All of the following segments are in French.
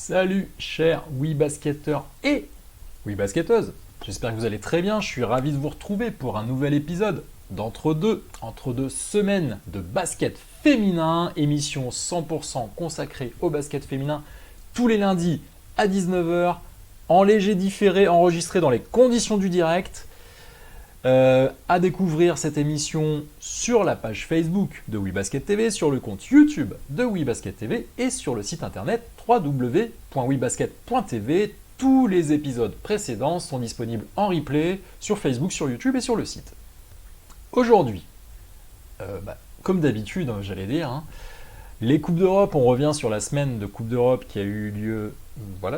Salut chers WeBasketteurs et WeBasketteuses. J'espère que vous allez très bien, je suis ravi de vous retrouver pour un nouvel épisode entre deux semaines de basket féminin, émission 100% consacrée au basket féminin tous les lundis à 19h, en léger différé, enregistré dans les conditions du direct. À découvrir cette émission sur la page Facebook de WeBasket TV, sur le compte YouTube de WeBasket TV et sur le site internet www.webasket.tv. Tous les épisodes précédents sont disponibles en replay sur Facebook, sur YouTube et sur le site. Aujourd'hui, comme d'habitude, j'allais dire, les Coupes d'Europe, on revient sur la semaine de Coupe d'Europe qui a eu lieu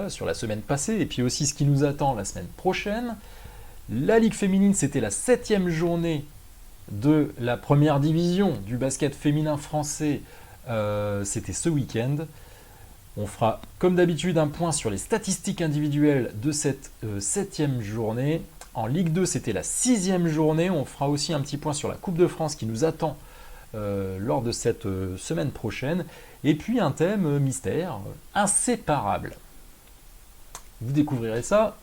sur la semaine passée et puis aussi ce qui nous attend la semaine prochaine. La Ligue féminine, c'était la 7e journée de la première division du basket féminin français. C'était ce week-end. On fera, comme d'habitude, un point sur les statistiques individuelles de cette 7e journée. En Ligue 2, c'était la 6e journée. On fera aussi un petit point sur la Coupe de France qui nous attend lors de cette semaine prochaine. Et puis un thème mystère, inséparable. Vous découvrirez ça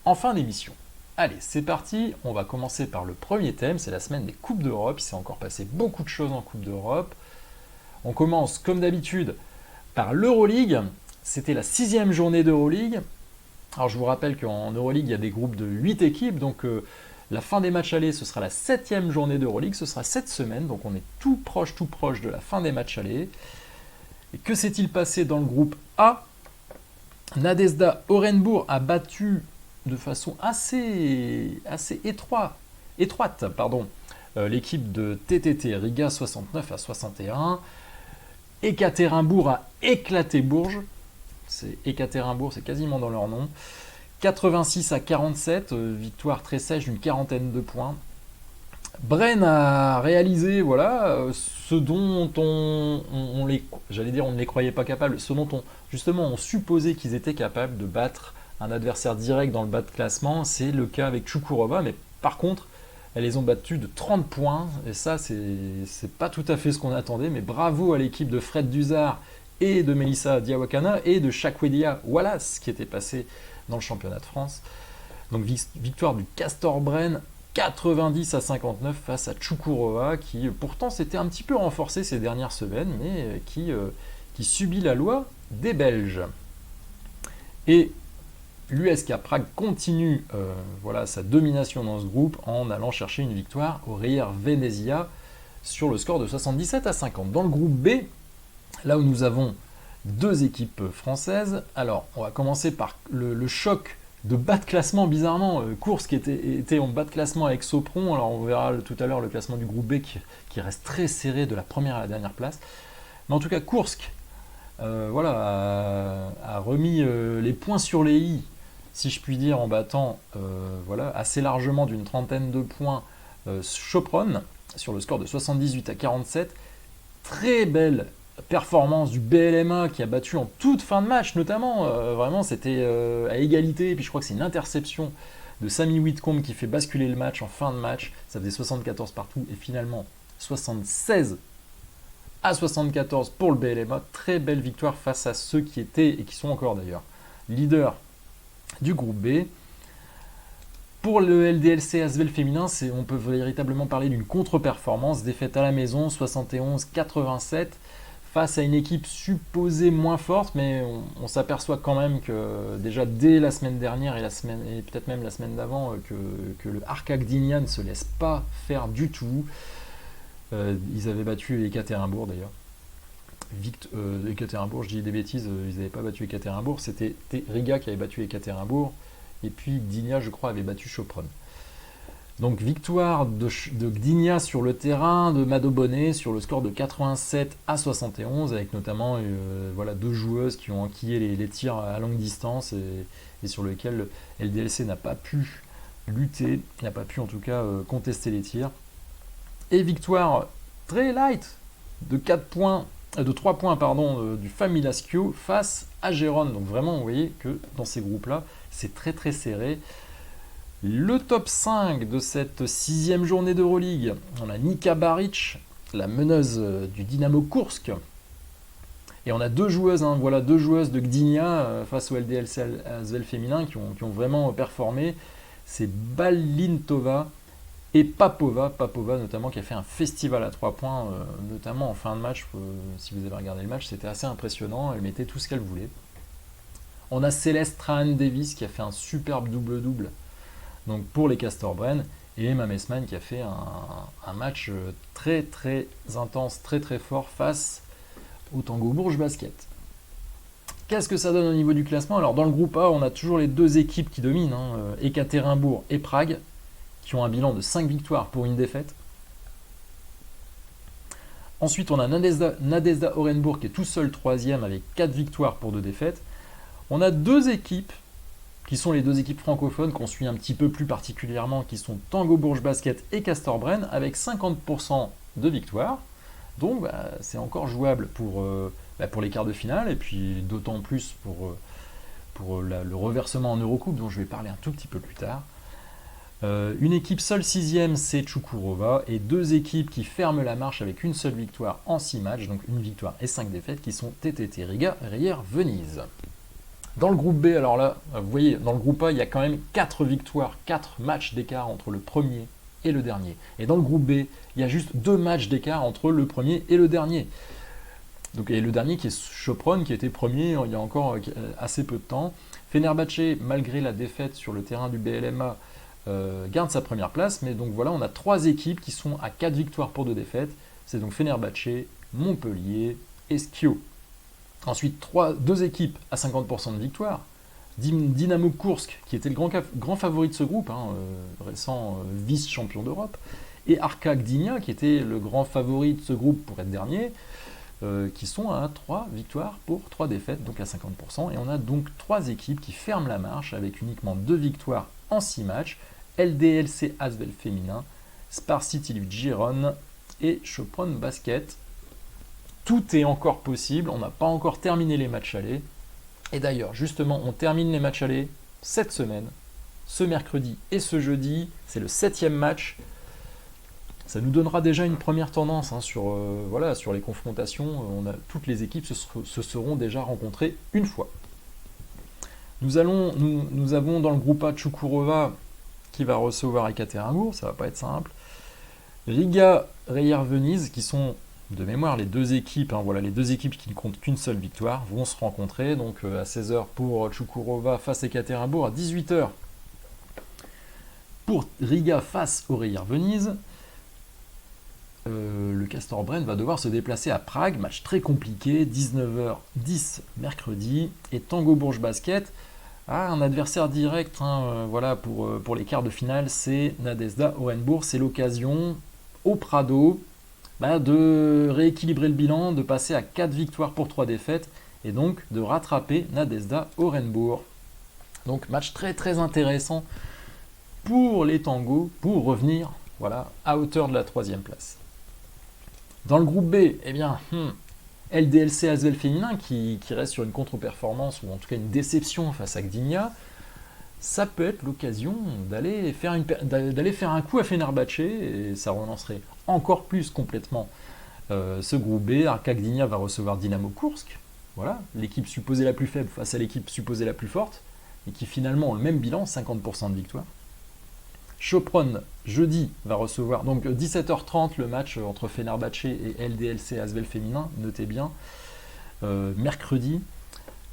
en fin d'émission. Allez, c'est parti, on va commencer par le premier thème, c'est la semaine des Coupes d'Europe. Il s'est encore passé beaucoup de choses en Coupe d'Europe. On commence, comme d'habitude, par l'Euroleague. C'était la 6e journée d'Euroleague. Alors je vous rappelle qu'en Euroleague, il y a des groupes de 8 équipes, donc la fin des matchs allés, ce sera la 7e journée d'Euroleague, ce sera cette semaine, donc on est tout proche de la fin des matchs allés. Et que s'est-il passé dans le groupe A? Nadezhda Orenbourg a battu de façon assez étroite, l'équipe de TTT Riga 69-61. Ekaterinbourg a éclaté Bourges. Ekaterinbourg, c'est quasiment dans leur nom. 86-47, victoire très sèche d'une quarantaine de points. Bren a réalisé ce dont on ne les croyait pas capables, ce dont on supposait qu'ils étaient capables de battre un adversaire direct dans le bas de classement. C'est le cas avec Čukurova, mais par contre, elles les ont battues de 30 points, et ça, c'est pas tout à fait ce qu'on attendait, mais bravo à l'équipe de Fred Duzard et de Melissa Diawakana et de Chakwedia Wallace qui était passé dans le championnat de France. Donc victoire du Castor Bren 90-59 face à Čukurova, qui pourtant s'était un petit peu renforcée ces dernières semaines, mais qui subit la loi des Belges. Et l'USK Prague continue sa domination dans ce groupe en allant chercher une victoire au Reyer Venezia sur le score de 77-50. Dans le groupe B, là où nous avons deux équipes françaises, alors on va commencer par le choc de bas de classement, bizarrement. Kursk était en bas de classement avec Sopron, alors on verra tout à l'heure le classement du groupe B qui reste très serré de la première à la dernière place. Mais en tout cas, Kursk a remis les points sur les i, si je puis dire, en battant assez largement d'une trentaine de points Sopron sur le score de 78-47. Très belle performance du BLMA qui a battu en toute fin de match, notamment. Vraiment, c'était à égalité. Et puis je crois que c'est une interception de Samy Whitcomb qui fait basculer le match en fin de match. Ça faisait 74 partout et finalement 76-74 pour le BLMA. Très belle victoire face à ceux qui étaient, et qui sont encore d'ailleurs, leaders du groupe B. Pour le LDLC Asvel féminin, on peut véritablement parler d'une contre-performance, défaite à la maison 71-87 face à une équipe supposée moins forte, mais on s'aperçoit quand même que déjà dès la semaine dernière et peut-être même la semaine d'avant, que le Arka Gdynia ne se laisse pas faire du tout. Ils avaient battu Ekaterinbourg d'ailleurs. Ekaterinbourg, je dis des bêtises, ils n'avaient pas battu Ekaterinbourg, c'était Riga qui avait battu Ekaterinbourg, et puis Gdynia, je crois, avait battu Sopron. Donc victoire de Gdynia sur le terrain de Mado Bonnet sur le score de 87-71, avec notamment deux joueuses qui ont enquillé les tirs à longue distance et sur lesquels le LDLC n'a pas pu lutter, n'a pas pu en tout cas contester les tirs. Et victoire très light de 3 points du Familaschio face à Gérone. Donc vraiment, vous voyez que dans ces groupes-là, c'est très très serré. Le top 5 de cette 6e journée d'Euroleague, on a Nika Baric, la meneuse du Dynamo Kursk, Et on a deux joueuses, hein, voilà, deux joueuses de Gdynia face au LDLC Asvel féminin qui ont vraiment performé. C'est Balintova et Papova notamment qui a fait un festival à 3 points, notamment en fin de match. Si vous avez regardé le match, c'était assez impressionnant, elle mettait tout ce qu'elle voulait. On a Céleste Trahan-Davis qui a fait un superbe double-double donc pour les Castor-Bren, et Emma Messman qui a fait un match très très intense, très très fort face au Tango Bourges Basket. Qu'est-ce que ça donne au niveau du classement? Alors dans le groupe A, on a toujours les deux équipes qui dominent, hein, Ekaterinbourg et Prague, qui ont un bilan de 5 victoires pour une défaite. Ensuite, on a Nadezhda Orenbourg qui est tout seul troisième avec 4 victoires pour 2 défaites. On a deux équipes qui sont les deux équipes francophones qu'on suit un petit peu plus particulièrement, qui sont Tango Bourges Basket et Castor-Bren, avec 50% de victoires. Donc c'est encore jouable pour les quarts de finale, et puis d'autant plus pour le reversement en Eurocoupe, dont je vais parler un tout petit peu plus tard. Une équipe seule sixième, c'est Čukurova, et deux équipes qui ferment la marche avec une seule victoire en 6 matchs, donc une victoire et 5 défaites, qui sont TTT Riga, Reyer, Venise. Dans le groupe B, alors là, vous voyez, dans le groupe A, il y a quand même 4 victoires, 4 matchs d'écart entre le premier et le dernier. Et dans le groupe B, il y a juste 2 matchs d'écart entre le premier et le dernier. Donc, et le dernier qui est Sopron, qui était premier il y a encore assez peu de temps. Fenerbahçe, malgré la défaite sur le terrain du BLMA, garde sa première place. Mais donc voilà, on a 3 équipes qui sont à 4 victoires pour 2 défaites. C'est donc Fenerbahçe, Montpellier et Skio. Ensuite, 2 équipes à 50% de victoire. Dynamo Kursk, qui était le grand favori de ce groupe, hein, récent vice-champion d'Europe, et Arka Gdynia, qui était le grand favori de ce groupe pour être dernier, qui sont à 3 victoires pour 3 défaites, donc à 50%. Et on a donc 3 équipes qui ferment la marche avec uniquement 2 victoires en 6 matchs. LDLC Asvel féminin, Sparcity Giron et Sopron Basket. Tout est encore possible, on n'a pas encore terminé les matchs allés. Et d'ailleurs, justement, on termine les matchs allés cette semaine, ce mercredi et ce jeudi. C'est le 7e match. Ça nous donnera déjà une première tendance, hein, sur les confrontations. Toutes les équipes se seront déjà rencontrées une fois. Nous avons dans le groupe A Čukurova qui va recevoir Ekaterinbourg, ça va pas être simple. Riga, Reyer, Venise, qui sont de mémoire les deux équipes, hein, les deux équipes qui ne comptent qu'une seule victoire, vont se rencontrer. Donc à 16h pour Čukurova face à Ekaterinbourg, à 18h pour Riga face au Reyer Venise. Le Castor-Bren va devoir se déplacer à Prague, match très compliqué, 19h10 mercredi. Et Tango Bourges Basket a un adversaire direct, hein, pour les quarts de finale, c'est Nadezhda Orenbourg. C'est l'occasion au Prado de rééquilibrer le bilan, de passer à 4 victoires pour 3 défaites, et donc de rattraper Nadezhda Orenbourg. Donc match très très intéressant pour les tangos, pour revenir à hauteur de la 3e place. Dans le groupe B, LDLC Asvel féminin qui reste sur une contre-performance, ou en tout cas une déception face à Gdynia. Ça peut être l'occasion d'aller faire un coup à Fenerbahçe, et ça relancerait encore plus complètement ce groupe B. Arka Gdynia va recevoir Dynamo Kursk, l'équipe supposée la plus faible face à l'équipe supposée la plus forte, et qui finalement ont le même bilan, 50% de victoire. Sopron, jeudi, va recevoir, donc 17h30, le match entre Fenerbahçe et LDLC Asvel féminin, notez bien. Mercredi,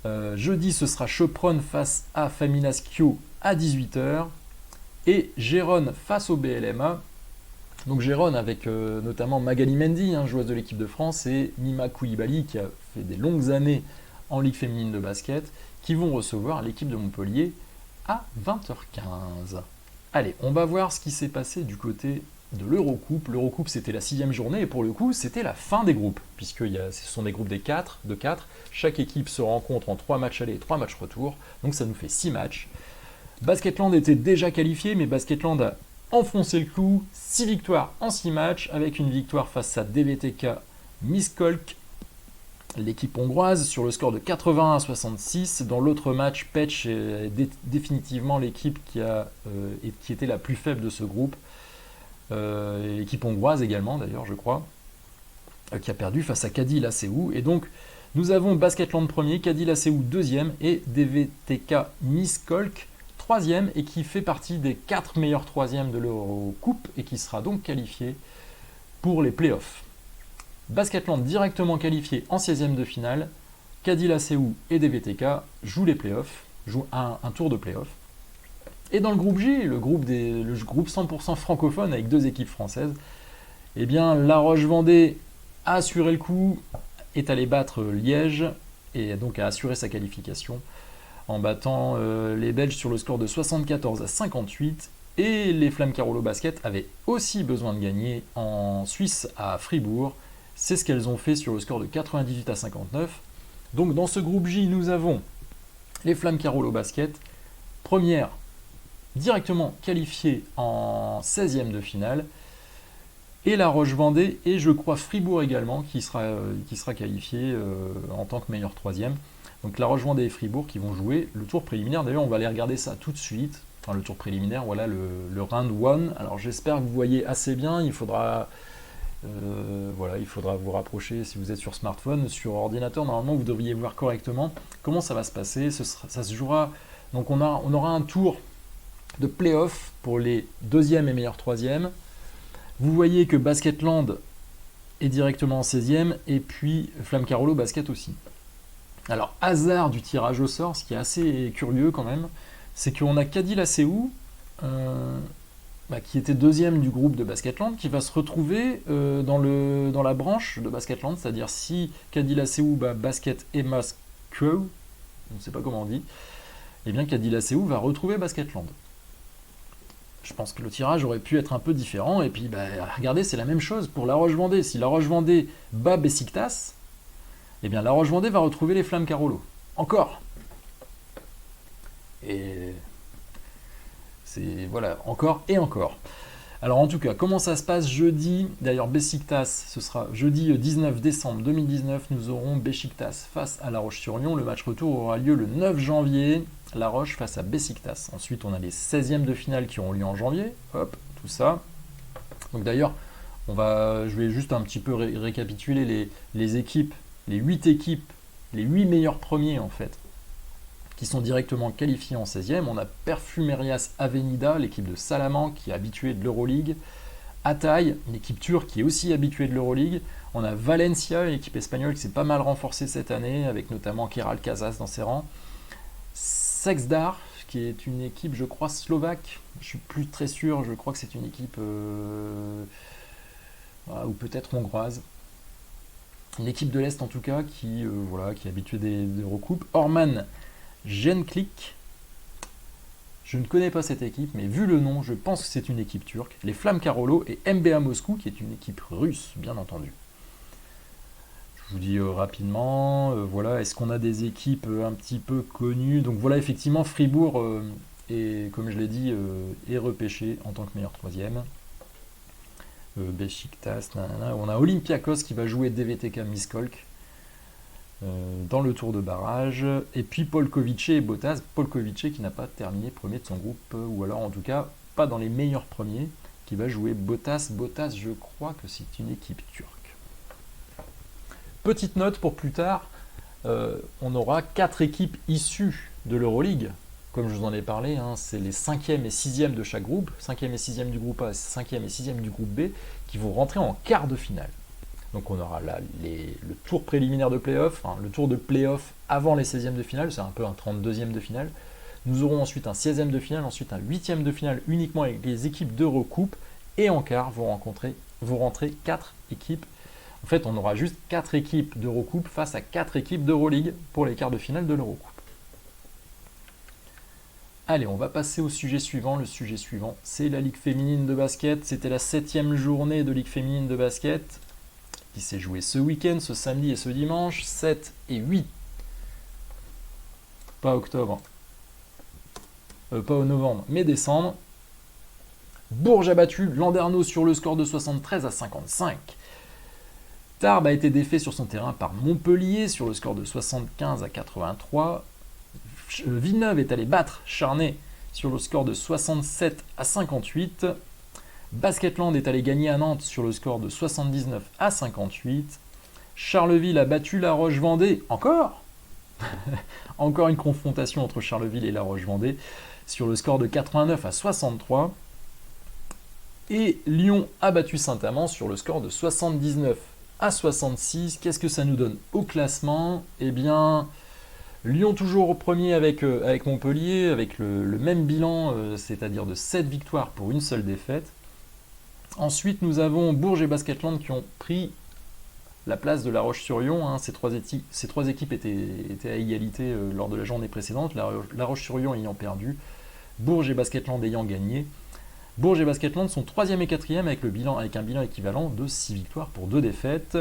jeudi, ce sera Sopron face à Famina Skio à 18h, et Gérone face au BLMA. Donc Gérone avec notamment Magali Mendy, joueuse de l'équipe de France, et Nima Koulibaly, qui a fait des longues années en Ligue féminine de basket, qui vont recevoir l'équipe de Montpellier à 20h15. Allez, on va voir ce qui s'est passé du côté de l'Eurocoupe. L'Eurocoupe, c'était la 6e journée, et pour le coup, c'était la fin des groupes, puisque ce sont des groupes de 4. Chaque équipe se rencontre en 3 matchs aller et 3 matchs retour, donc ça nous fait 6 matchs. Basketland était déjà qualifié, mais Basketland a enfoncé le clou, 6 victoires en 6 matchs, avec une victoire face à DVTK Miskolc, l'équipe hongroise, sur le score de 81-66. Dans l'autre match, Pécs est définitivement l'équipe qui était la plus faible de ce groupe. Équipe hongroise également, d'ailleurs, je crois, qui a perdu face à Kadi Laseu. Et donc, Nous avons Basketland premier, Caddy Laseu deuxième et DVTK Miskolc troisième et qui fait partie des 4 meilleurs troisièmes de l'Eurocoupe et qui sera donc qualifié pour les playoffs. Basketland directement qualifié en 16e de finale, Caddy Laseu et DVTK jouent les playoffs, jouent un tour de playoffs. Et dans le groupe J, le groupe 100% francophone avec 2 équipes françaises, eh bien La Roche-Vendée a assuré le coup, est allé battre Liège et donc a assuré sa qualification en battant les Belges sur le score de 74-58. Et les Flammes Carolo Basket avaient aussi besoin de gagner en Suisse à Fribourg. C'est ce qu'elles ont fait sur le score de 98-59. Donc dans ce groupe J, nous avons les Flammes Carolo Basket, première directement qualifiée en 16e de finale, et La Roche-Vendée, et je crois Fribourg également, qui sera qualifié en tant que meilleur troisième. Donc La Roche-Vendée et Fribourg qui vont jouer le tour préliminaire. D'ailleurs, on va aller regarder ça tout de suite. Enfin, le tour préliminaire, voilà le round 1. Alors j'espère que vous voyez assez bien. Il faudra vous rapprocher si vous êtes sur smartphone. Sur ordinateur, normalement, vous devriez voir correctement comment ça va se passer. Ça se jouera. Donc on aura un tour de play-off pour les deuxièmes et meilleurs troisièmes. Vous voyez que Basketland est directement en 16e et puis Flammes Carolo Basket aussi. Alors, hasard du tirage au sort, ce qui est assez curieux quand même, c'est qu'on a Caddy Laseu, qui était deuxième du groupe de Basketland, qui va se retrouver dans la branche de Basketland, c'est-à-dire si Caddy Laseu bat Basket et Moscow, je ne sais pas comment on dit, eh bien Caddy Laseu va retrouver Basketland. Je pense que le tirage aurait pu être un peu différent, et puis regardez, c'est la même chose pour La Roche-Vendée. Si La Roche-Vendée bat Besiktas, eh bien La Roche-Vendée va retrouver les Flammes Carolo. Encore. Et c'est voilà, encore et encore. Alors en tout cas, comment ça se passe jeudi? D'ailleurs, Besiktas, ce sera jeudi 19 décembre 2019, nous aurons Besiktas face à La Roche-sur-Yon. Le match retour aura lieu le 9 janvier, La Roche face à Besiktas. Ensuite, on a les 16e de finale qui auront lieu en janvier. Hop, tout ça. Donc d'ailleurs, je vais juste un petit peu récapituler les équipes, les 8 équipes, les 8 meilleurs premiers en fait, qui sont directement qualifiés en 16e. On a Perfumerias Avenida, l'équipe de Salamanque qui est habituée de l'Euroleague. Hatay, une équipe turque qui est aussi habituée de l'Euroleague. On a Valencia, une équipe espagnole qui s'est pas mal renforcée cette année, avec notamment Keral Casas dans ses rangs. Sexdar, qui est une équipe, je crois, slovaque. Je suis plus très sûr, je crois que c'est une équipe ou peut-être hongroise. Une équipe de l'Est en tout cas, qui est habituée des recoupes. Orman Genklik, je ne connais pas cette équipe, mais vu le nom, je pense que c'est une équipe turque. Les Flammes Carolo et MBA Moscou, qui est une équipe russe, bien entendu. Je vous dis rapidement, est-ce qu'on a des équipes un petit peu connues? Donc voilà, effectivement, Fribourg, comme je l'ai dit, est repêché en tant que meilleur troisième. Besiktas, on a Olympiakos qui va jouer DVTK Miskolc dans le tour de barrage, et puis Polkovice et Botas. Polkovice qui n'a pas terminé premier de son groupe, ou alors en tout cas pas dans les meilleurs premiers, qui va jouer Botas. Botas, je crois que c'est une équipe turque. Petite note pour plus tard, on aura 4 équipes issues de l'Euroleague. Comme je vous en ai parlé, c'est les 5e et 6e de chaque groupe, 5e et 6e du groupe A, 5e et 6e du groupe B, qui vont rentrer en quart de finale. Donc on aura là le tour préliminaire de play-off, le tour de play-off avant les 16e de finale, c'est un peu un 32e de finale. Nous aurons ensuite un 16e de finale, ensuite un 8e de finale uniquement avec les équipes d'Eurocoupe, et en quart vont rentrer 4 équipes. En fait, on aura juste 4 équipes d'Eurocoupe face à 4 équipes d'Euroleague pour les quarts de finale de l'Eurocoupe. Allez, on va passer au sujet suivant. Le sujet suivant, c'est la Ligue féminine de basket. C'était la 7e journée de Ligue féminine de basket qui s'est jouée ce week-end, ce samedi et ce dimanche, 7 et 8. Pas octobre. Pas au novembre, mais décembre. Bourges a battu Landerneau sur le score de 73-55. Tarbes a été défait sur son terrain par Montpellier sur le score de 75-83. Villeneuve est allé battre Charnay sur le score de 67-58. Basketland est allé gagner à Nantes sur le score de 79-58. Charleville a battu La Roche-Vendée, encore. Encore une confrontation entre Charleville et La Roche-Vendée sur le score de 89 à 63. Et Lyon a battu Saint-Amand sur le score de 79 à 66. Qu'est-ce que ça nous donne au classement? Eh bien, Lyon toujours au premier avec Montpellier, avec le même bilan, c'est-à-dire de 7 victoires pour une seule défaite. Ensuite, nous avons Bourges et Basketland qui ont pris la place de La Roche-sur-Yon. Hein. Ces trois équipes étaient à égalité lors de la journée précédente, La Roche-sur-Yon ayant perdu, Bourges et Basketland ayant gagné. Bourges et Basketland sont 3e et 4e avec un bilan équivalent de 6 victoires pour 2 défaites.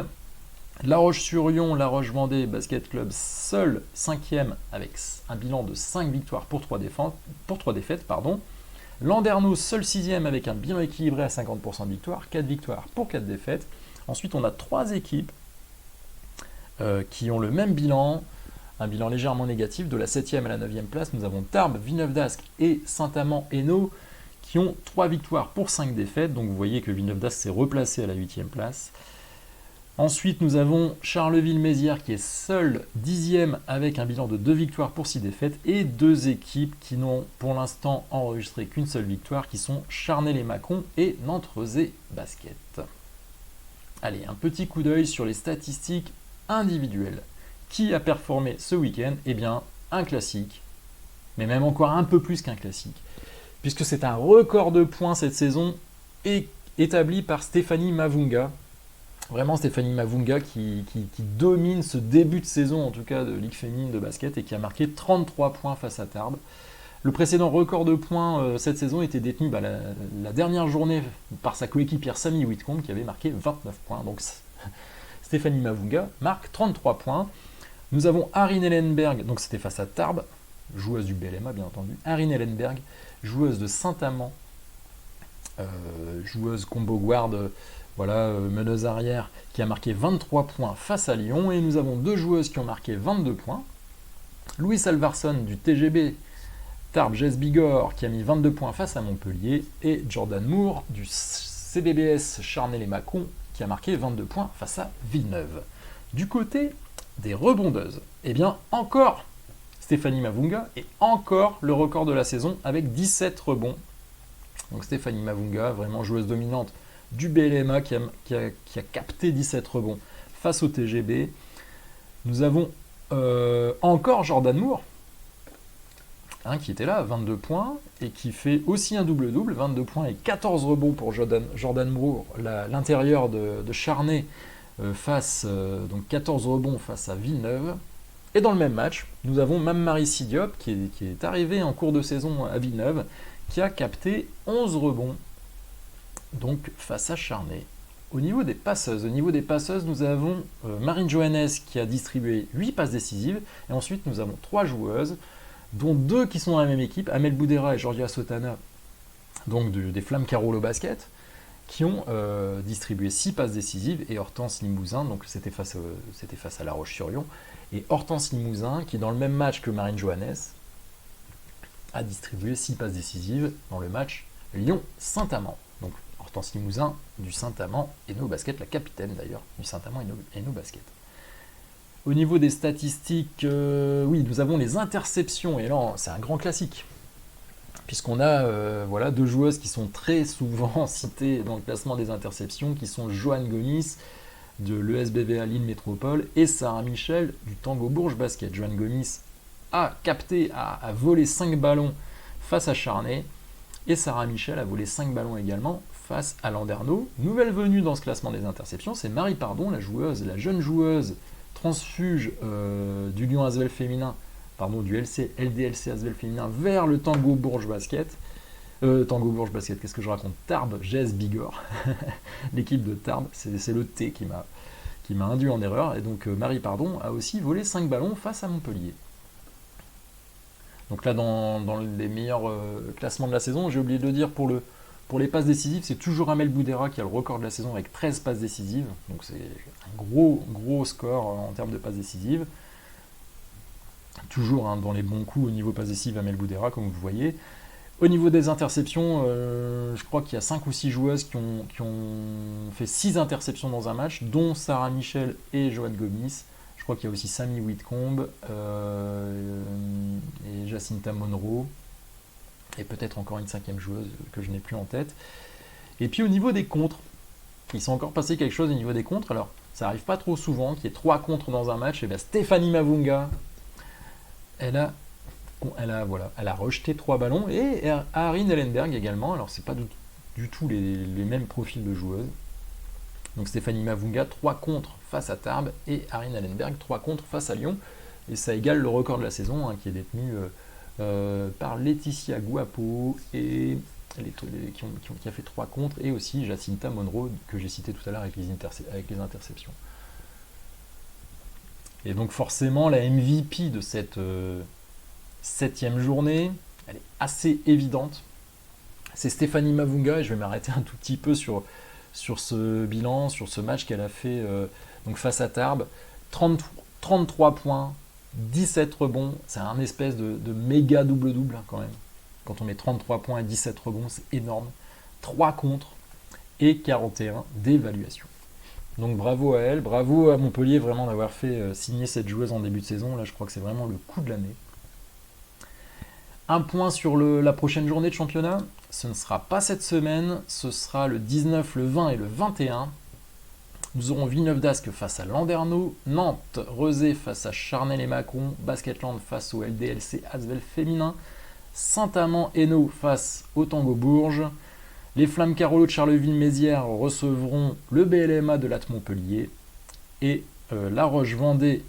La Roche-sur-Yon, La Roche-Vendée Basket Club, seul 5e avec un bilan de 5 victoires pour 3 défaites. Landerneau, seul 6e avec un bilan équilibré à 50% de victoires, 4 victoires pour 4 défaites. Ensuite, on a 3 équipes qui ont le même bilan, un bilan légèrement négatif. De la 7e à la 9e place, nous avons Tarbes, Villeneuve-d'Ascq et Saint-Amand-Hainaut qui ont 3 victoires pour 5 défaites. Donc vous voyez que Villeneuve-d'Ascq s'est replacé à la 8e place. Ensuite, nous avons Charleville-Mézières qui est seul 10e avec un bilan de 2 victoires pour 6 défaites et 2 équipes qui n'ont pour l'instant enregistré qu'une seule victoire qui sont Charnay-les-Mâcons et Nantes-Rezé Basket. Allez, un petit coup d'œil sur les statistiques individuelles. Qui a performé ce week-end? Eh bien, un classique, mais même encore un peu plus qu'un classique, puisque c'est un record de points cette saison établi par Stéphanie Mavunga. Vraiment Stéphanie Mavunga qui domine ce début de saison, en tout cas de Ligue féminine de basket, et qui a marqué 33 points face à Tarbes. Le précédent record de points cette saison était détenu la dernière journée par sa coéquipière Samy Whitcomb qui avait marqué 29 points. Donc Stéphanie Mavunga marque 33 points. Nous avons Arin Ellenberg, donc c'était face à Tarbes, joueuse du BLMA bien entendu. Arin Ellenberg, joueuse de Saint-Amand, joueuse combo guard, meneuse arrière, qui a marqué 23 points face à Lyon. Et nous avons 2 joueuses qui ont marqué 22 points. Louis Alvarsson du TGB Tarbes Jess Bigorre qui a mis 22 points face à Montpellier, et Jordan Moore du CDBS Charnay-les-Mâcons qui a marqué 22 points face à Villeneuve. Du côté des rebondeuses, eh bien encore Stéphanie Mavunga et encore le record de la saison avec 17 rebonds. Donc Stéphanie Mavunga, vraiment joueuse dominante du BLMA qui a capté 17 rebonds face au TGB. Nous avons encore Jordan Moore, qui était là, 22 points, et qui fait aussi un double-double, 22 points et 14 rebonds pour Jordan Moore, l'intérieur de Charnay, donc 14 rebonds face à Villeneuve. Et dans le même match, nous avons Mame-Marie Sidiop, qui est arrivée en cours de saison à Villeneuve, qui a capté 11 rebonds, donc face à Charnay. Au niveau des passeuses, nous avons Marine Johannes qui a distribué 8 passes décisives, et ensuite nous avons 3 joueuses, dont 2 qui sont dans la même équipe, Amel Boudera et Georgia Sotana, donc des Flammes Caroul au basket, qui ont distribué 6 passes décisives, et Hortense Limousin, donc c'était face à La Roche-sur-Yon, et Hortense Limousin, qui dans le même match que Marine Johannes, a distribué 6 passes décisives dans le match Lyon-Saint-Amand. Donc Hortense Limousin du Saint-Amand et nos basket, la capitaine d'ailleurs du Saint-Amand et nos basket. Au niveau des statistiques, nous avons les interceptions, et là c'est un grand classique, puisqu'on a 2 joueuses qui sont très souvent citées dans le classement des interceptions, qui sont Joanne Gomis de l'ESBVA Lille Métropole et Sarah Michel du Tango Bourges Basket. Joanne Gomis a volé 5 ballons face à Charnay, et Sarah Michel a volé 5 ballons également face à Landerneau. Nouvelle venue dans ce classement des interceptions, c'est Marie Pardon, la jeune joueuse transfuge du Lyon Asvel féminin, du LDLC Asvel féminin vers le Tango Bourges Basket. Qu'est-ce que je raconte? Tarbes Jess Bigorre, l'équipe de Tarbes, c'est le T qui m'a induit en erreur, et donc Marie Pardon a aussi volé 5 ballons face à Montpellier. Donc là, dans les meilleurs classements de la saison, j'ai oublié de le dire, pour les passes décisives, c'est toujours Amel Boudera qui a le record de la saison avec 13 passes décisives. Donc c'est un gros score en termes de passes décisives. Toujours dans les bons coups au niveau passes décisives, Amel Boudera, comme vous voyez. Au niveau des interceptions, je crois qu'il y a 5 ou 6 joueuses qui ont fait 6 interceptions dans un match, dont Sarah Michel et Joanne Gomis. Je crois qu'il y a aussi Sammy Whitcomb et Jacinta Monroe. Et peut-être encore une 5e joueuse que je n'ai plus en tête. Et puis au niveau des contres, il s'est encore passé quelque chose au niveau des contres. Alors, ça n'arrive pas trop souvent qu'il y ait 3 contres dans un match. Et bien Stéphanie Mavunga, elle a rejeté 3 ballons. Et Arin Ellenberg également. Alors, c'est pas du tout les mêmes profils de joueuses. Donc Stéphanie Mavunga, 3 contres face à Tarbes. Et Arin Ellenberg, 3 contres face à Lyon. Et ça égale le record de la saison, hein, qui est détenu par Laetitia Guapo et qui a fait 3 contres, et aussi Jacinta Monroe que j'ai cité tout à l'heure avec les interceptions. Et donc forcément la MVP de cette 7e journée, elle est assez évidente. C'est Stéphanie Mavunga, et je vais m'arrêter un tout petit peu sur ce bilan, sur ce match qu'elle a fait donc face à Tarbes. 33 points, 17 rebonds, c'est un espèce de méga double-double hein, quand même. Quand on met 33 points et 17 rebonds, c'est énorme. 3 contres et 41 d'évaluation. Donc bravo à elle, bravo à Montpellier vraiment d'avoir fait signer cette joueuse en début de saison. Là, je crois que c'est vraiment le coup de l'année. Un point sur la prochaine journée de championnat. Ce ne sera pas cette semaine, ce sera le 19, le 20 et le 21. Nous aurons Villeneuve-d'Ascq face à Landerneau, Nantes, Rezé face à Charnel et Mâcon, Basketland face au LDLC Asvel féminin, Saint-Amand-Hainaut face au Tango Bourges. Les Flammes Carolo de Charleville-Mézières recevront le BLMA de Latte Montpellier. Et La Roche-Vendée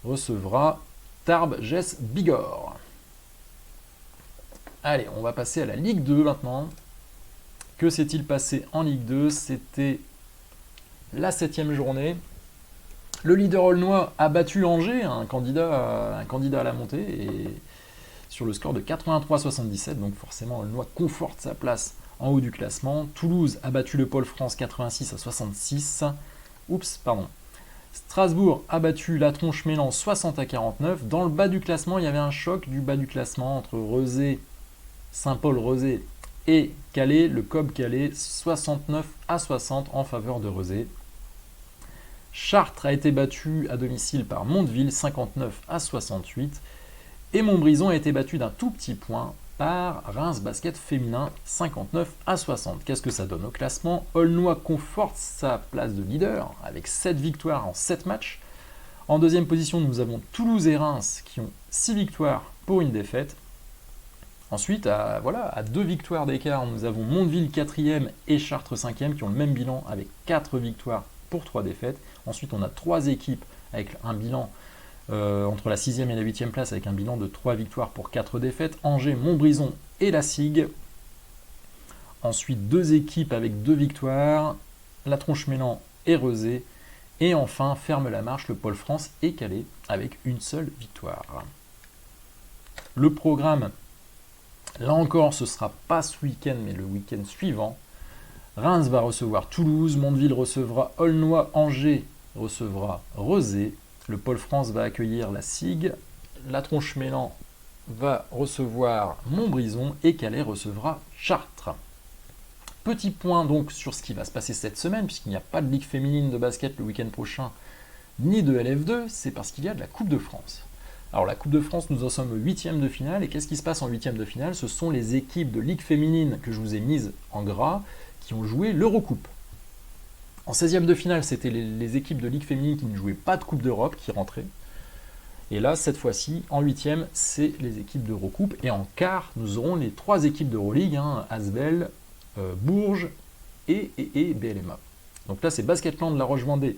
recevra Tarbes-Gesse-Bigorre. Allez, on va passer à la Ligue 2 maintenant. Que s'est-il passé en Ligue 2 ? C'était la 7e journée. Le leader aulnois a battu Angers, un candidat à la montée, et sur le score de 83-77, donc forcément Aulnois conforte sa place en haut du classement. Toulouse a battu le Pôle France 86-66. Strasbourg a battu la Tronche-Mélan 60-49. Dans le bas du classement, il y avait un choc du bas du classement entre Rezé, Saint-Paul-Rezé et Calais, le COB Calais 69-60 en faveur de Rezé. Chartres a été battu à domicile par Mondeville 59-68. Et Montbrison a été battu d'un tout petit point par Reims Basket féminin 59-60. Qu'est-ce que ça donne au classement ? Aulnois conforte sa place de leader avec 7 victoires en 7 matchs. En deuxième position, nous avons Toulouse et Reims qui ont 6 victoires pour une défaite. Ensuite, à 2 victoires d'écart, nous avons Mondeville 4e et Chartres 5e qui ont le même bilan avec 4 victoires pour 3 défaites. Ensuite, on a 3 équipes avec un bilan entre la 6e et la 8e place avec un bilan de 3 victoires pour 4 défaites. Angers, Montbrison et la SIG. Ensuite, 2 équipes avec 2 victoires, la Tronche-Mélan et Rezé. Et enfin, ferme la marche le Pôle France et Calais avec une seule victoire. Le programme, là encore, ce ne sera pas ce week-end, mais le week-end suivant. Reims va recevoir Toulouse, Mondeville recevra Aulnois, Angers recevra Rezé. Le Pôle France va accueillir la SIG, la Tronche-Mélan va recevoir Montbrison et Calais recevra Chartres. Petit point donc sur ce qui va se passer cette semaine, puisqu'il n'y a pas de Ligue féminine de basket le week-end prochain, ni de LF2, c'est parce qu'il y a de la Coupe de France. Alors la Coupe de France, nous en sommes au 8e de finale, et qu'est-ce qui se passe en 8e de finale ? Ce sont les équipes de Ligue féminine que je vous ai mises en gras, qui ont joué l'Eurocoupe. En 16e de finale, c'était les équipes de Ligue féminine qui ne jouaient pas de Coupe d'Europe qui rentraient. Et là, cette fois-ci, en 8e, c'est les équipes d'Eurocoupe. Et en quart, nous aurons les 3 équipes d'Euroleague, Asvel, Bourges et BLMA. Donc là, c'est Basketland, La Roche-Vendée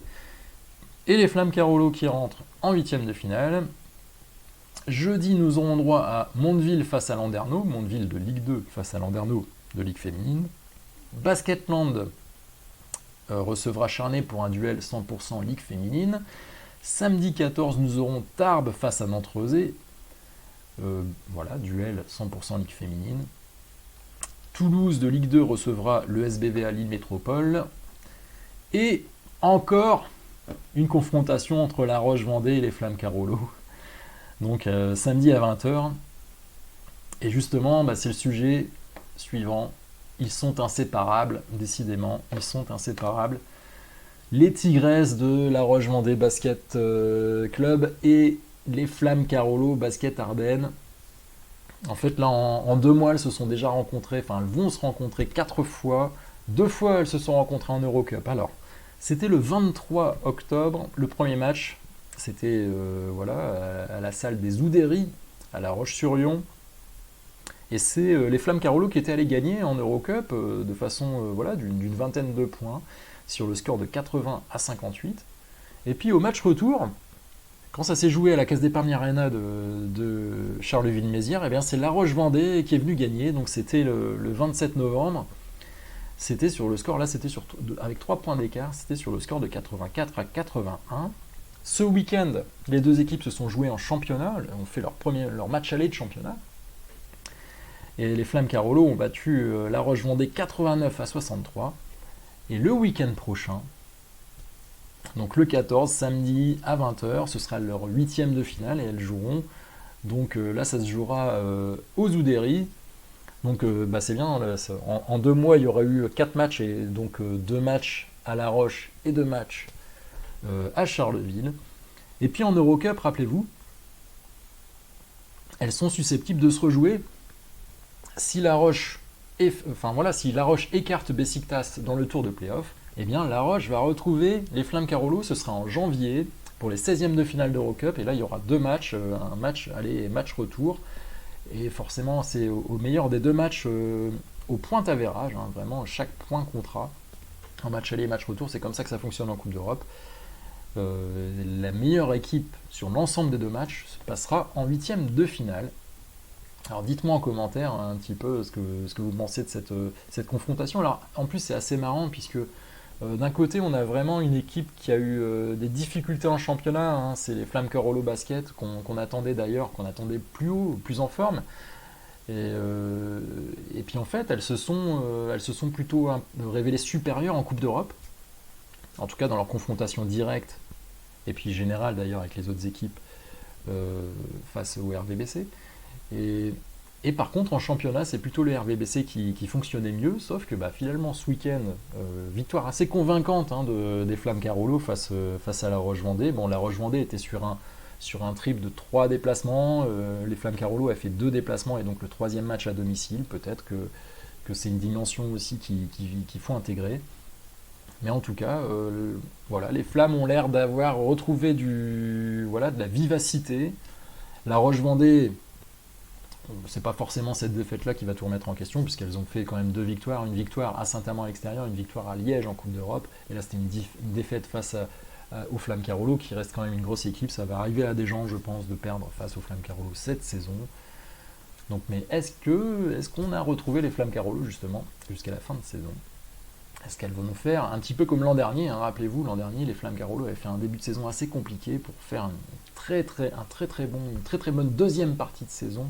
et les Flammes Carolo qui rentrent en 8e de finale. Jeudi, nous aurons droit à Mondeville face à Landerneau, Mondeville de Ligue 2 face à Landerneau de Ligue féminine. Basketland recevra Charnay pour un duel 100% Ligue féminine. Samedi 14, nous aurons Tarbes face à Nantes-Rezé. Duel 100% Ligue féminine. Toulouse de Ligue 2 recevra le SBVA Lille Métropole. Et encore une confrontation entre La Roche-Vendée et les Flammes Carolo. Donc samedi à 20h. Et justement, c'est le sujet suivant. Ils sont inséparables, décidément, ils sont inséparables. Les Tigresses de La Roche-Vendée Basket Club et les Flammes Carolo Basket Ardennes. En fait, là, en 2 mois, elles se sont déjà rencontrées, enfin, elles vont se rencontrer 4 fois. 2 fois, elles se sont rencontrées en Eurocup. Alors, c'était le 23 octobre, le premier match. C'était à la salle des Oudéry, à La Roche-sur-Yon. Et c'est les Flammes Carolo qui étaient allées gagner en Eurocup de façon d'une vingtaine de points sur le score de 80-58. Et puis au match retour, quand ça s'est joué à la Caisse d'Épargne Arena de Charleville-Mézières, c'est La Roche-Vendée qui est venu gagner. Donc c'était le 27 novembre. C'était sur le score, là c'était avec 3 points d'écart, c'était sur le score de 84-81. Ce week-end, les 2 équipes se sont jouées en championnat, ont fait leur match aller de championnat. Et les Flammes Carolo ont battu La Roche-Vendée 89-63. Et le week-end prochain, donc le 14, samedi à 20h, ce sera leur 8e de finale et elles joueront. Donc là, ça se jouera aux Oudéry. Donc c'est bien, là, en 2 mois, il y aura eu 4 matchs, et donc 2 matchs à La Roche et 2 matchs à Charleville. Et puis en Eurocup, rappelez-vous, elles sont susceptibles de se rejouer. Si La Roche écarte Besiktas dans le tour de play-off, La Roche va retrouver les Flammes Carolo, ce sera en janvier pour les 16e de finale d'Eurocup, et là il y aura 2 matchs, un match aller et match retour, et forcément c'est au meilleur des 2 matchs au point avérage, vraiment chaque point comptera, en match aller et match retour, c'est comme ça que ça fonctionne en Coupe d'Europe. La meilleure équipe sur l'ensemble des 2 matchs se passera en 8e de finale. Alors dites-moi en commentaire un petit peu ce que vous pensez de cette confrontation. Alors en plus c'est assez marrant puisque d'un côté on a vraiment une équipe qui a eu des difficultés en championnat, c'est les Flammes Carolo Basket qu'on attendait d'ailleurs, qu'on attendait plus haut, plus en forme. Et puis en fait elles se sont plutôt révélées supérieures en Coupe d'Europe, en tout cas dans leur confrontation directe et puis générale d'ailleurs avec les autres équipes face au RVBC. Et par contre, en championnat, c'est plutôt le RVBC qui fonctionnait mieux, sauf que finalement, ce week-end, victoire assez convaincante des Flammes Carolo face à La Roche-Vendée. Bon, La Roche-Vendée était sur un trip de 3 déplacements, les Flammes Carolo a fait 2 déplacements, et donc le 3e match à domicile, peut-être que c'est une dimension aussi qu'il faut intégrer. Mais en tout cas, les Flammes ont l'air d'avoir retrouvé de la vivacité. La Roche-Vendée, c'est pas forcément cette défaite-là qui va tout remettre en question, puisqu'elles ont fait quand même 2 victoires, une victoire à Saint-Amand à l'extérieur, une victoire à Liège en Coupe d'Europe, et là c'était une défaite face aux Flammes Carolo, qui reste quand même une grosse équipe. Ça va arriver à des gens, je pense, de perdre face aux Flammes Carolo cette saison. Donc, mais est-ce qu'on a retrouvé les Flammes Carolo justement jusqu'à la fin de saison? Est-ce qu'elles vont nous faire un petit peu comme l'an dernier, rappelez-vous, l'an dernier, les Flammes Carolo avaient fait un début de saison assez compliqué pour faire une très très bonne 2e partie de saison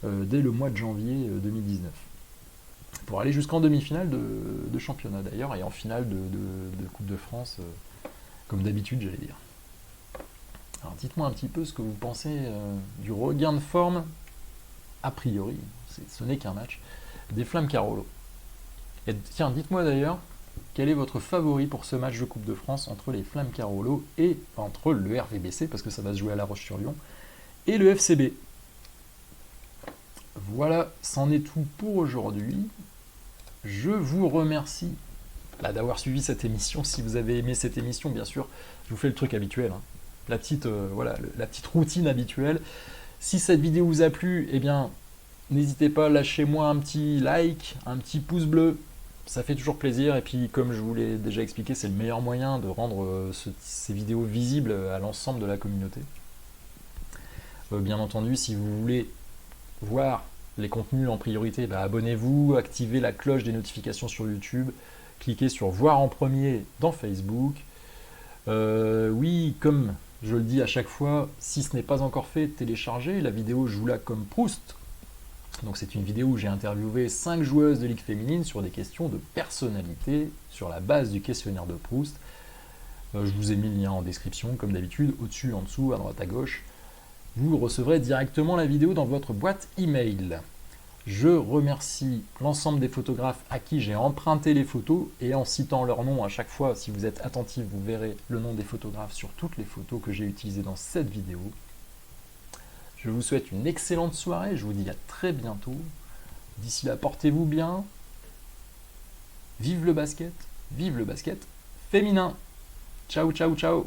dès le mois de janvier 2019. Pour aller jusqu'en demi-finale de championnat d'ailleurs, et en finale de Coupe de France, comme d'habitude, j'allais dire. Alors dites-moi un petit peu ce que vous pensez du regain de forme, a priori, ce n'est qu'un match, des Flammes Carolo. Et tiens, dites-moi d'ailleurs, quel est votre favori pour ce match de Coupe de France entre les Flammes Carolo et entre le RVBC, parce que ça va se jouer à La Roche-sur-Yon, et le FCB. Voilà, c'en est tout pour aujourd'hui. Je vous remercie d'avoir suivi cette émission. Si vous avez aimé cette émission, bien sûr, je vous fais le truc habituel, la petite routine habituelle. Si cette vidéo vous a plu, n'hésitez pas, lâchez-moi un petit like, un petit pouce bleu. Ça fait toujours plaisir, et puis comme je vous l'ai déjà expliqué, c'est le meilleur moyen de rendre ces vidéos visibles à l'ensemble de la communauté. Bien entendu, si vous voulez voir les contenus en priorité, abonnez-vous, activez la cloche des notifications sur YouTube, cliquez sur voir en premier dans Facebook. Oui, comme je le dis à chaque fois, si ce n'est pas encore fait, téléchargez la vidéo Je vous la comme Proust. Donc c'est une vidéo où j'ai interviewé 5 joueuses de ligue féminine sur des questions de personnalité sur la base du questionnaire de Proust. Je vous ai mis le lien en description comme d'habitude, au-dessus, en dessous, à droite, à gauche. vous recevrez directement la vidéo dans votre boîte email. Je remercie l'ensemble des photographes à qui j'ai emprunté les photos et en citant leur nom à chaque fois, si vous êtes attentif, vous verrez le nom des photographes sur toutes les photos que j'ai utilisées dans cette vidéo. Je vous souhaite une excellente soirée, je vous dis à très bientôt. D'ici là, portez-vous bien. Vive le basket féminin. Ciao, ciao, ciao.